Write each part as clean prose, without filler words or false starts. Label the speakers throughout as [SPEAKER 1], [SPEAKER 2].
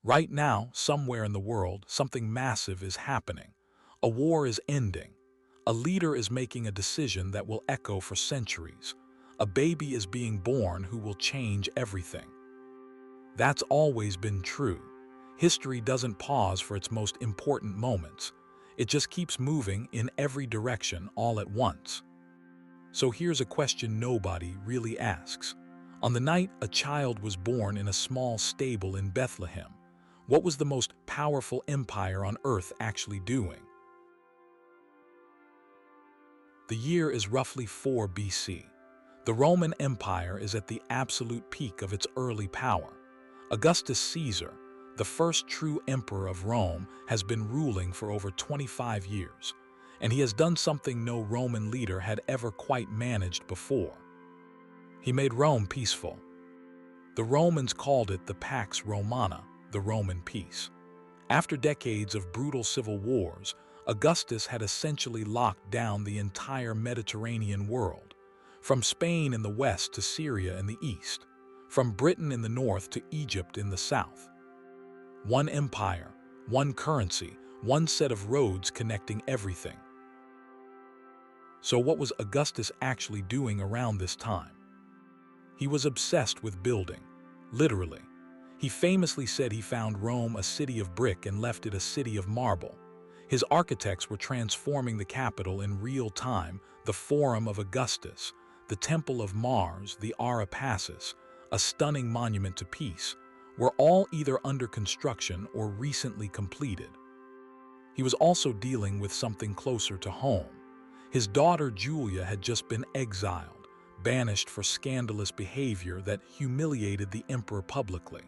[SPEAKER 1] Right now, somewhere in the world, something massive is happening. A war is ending. A leader is making a decision that will echo for centuries. A baby is being born who will change everything. That's always been true. History doesn't pause for its most important moments. It just keeps moving in every direction all at once. So here's a question nobody really asks. On the night a child was born in a small stable in Bethlehem, what was the most powerful empire on earth actually doing? The year is roughly 4 BC. The Roman Empire is at the absolute peak of its early power. Augustus Caesar, the first true emperor of Rome, has been ruling for over 25 years, and he has done something no Roman leader had ever quite managed before. He made Rome peaceful. The Romans called it the Pax Romana, the Roman peace. After decades of brutal civil wars, Augustus had essentially locked down the entire Mediterranean world, from Spain in the west to Syria in the east, from Britain in the north to Egypt in the south. One empire, one currency, one set of roads connecting everything. So what was Augustus actually doing around this time? He was obsessed with building, literally. He famously said he found Rome a city of brick and left it a city of marble. His architects were transforming the capital in real time, the Forum of Augustus, the Temple of Mars, the Ara Pacis, a stunning monument to peace, were all either under construction or recently completed. He was also dealing with something closer to home. His daughter Julia had just been exiled, banished for scandalous behavior that humiliated the emperor publicly.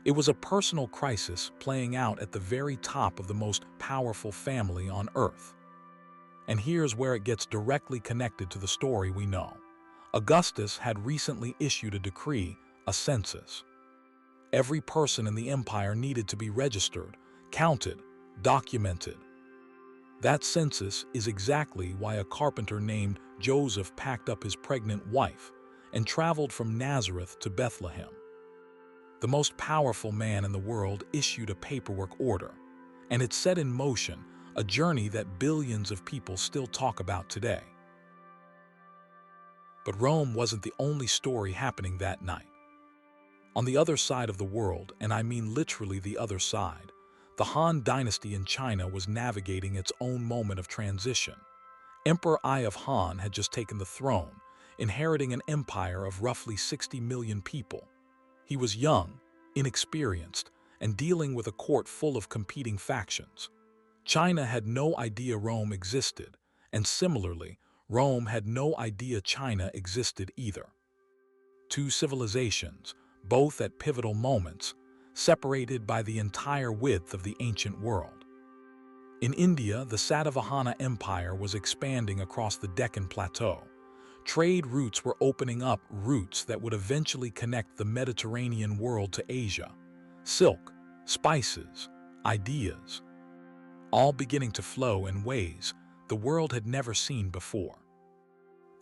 [SPEAKER 1] It was a personal crisis playing out at the very top of the most powerful family on earth. And here's where it gets directly connected to the story we know. Augustus had recently issued a decree, a census. Every person in the empire needed to be registered, counted, documented. That census is exactly why a carpenter named Joseph packed up his pregnant wife and traveled from Nazareth to Bethlehem. The most powerful man in the world issued a paperwork order, and it set in motion a journey that billions of people still talk about today. But Rome wasn't the only story happening that night. On the other side of the world, and I mean literally the other side, the Han Dynasty in China was navigating its own moment of transition. Emperor Ai of Han had just taken the throne, inheriting an empire of roughly 60 million people. He was young, inexperienced, and dealing with a court full of competing factions. China had no idea Rome existed, and similarly, Rome had no idea China existed either. Two civilizations, both at pivotal moments, separated by the entire width of the ancient world. In India, the Satavahana Empire was expanding across the Deccan Plateau. Trade routes were opening up, routes that would eventually connect the Mediterranean world to Asia. Silk, spices, ideas, all beginning to flow in ways the world had never seen before.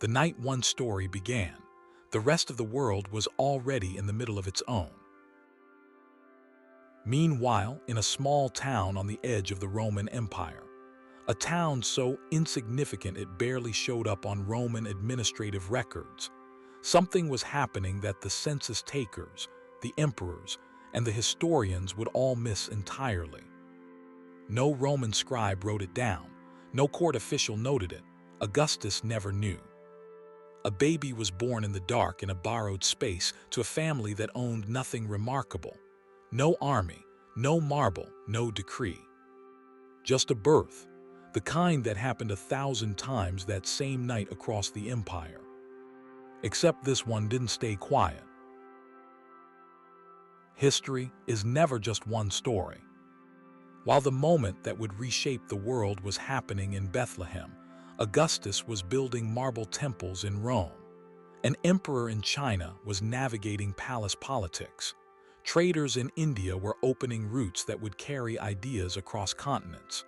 [SPEAKER 1] The night one story began, the rest of the world was already in the middle of its own. Meanwhile, in a small town on the edge of the Roman Empire, a town so insignificant it barely showed up on Roman administrative records, something was happening that the census takers, the emperors, and the historians would all miss entirely. No Roman scribe wrote it down, no court official noted it, Augustus never knew. A baby was born in the dark in a borrowed space to a family that owned nothing remarkable. No army, no marble, no decree. Just a birth. The kind that happened 1,000 times that same night across the empire. Except this one didn't stay quiet. History is never just one story. While the moment that would reshape the world was happening in Bethlehem, Augustus was building marble temples in Rome. An emperor in China was navigating palace politics. Traders in India were opening routes that would carry ideas across continents.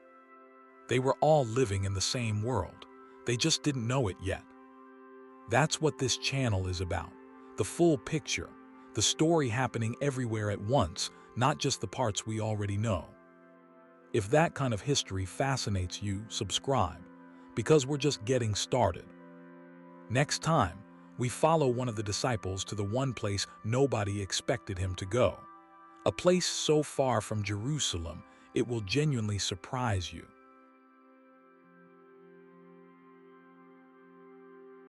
[SPEAKER 1] They were all living in the same world. They just didn't know it yet. That's what this channel is about. The full picture, the story happening everywhere at once, not just the parts we already know. If that kind of history fascinates you, subscribe, because we're just getting started. Next time, we follow one of the disciples to the one place nobody expected him to go. A place so far from Jerusalem, it will genuinely surprise you.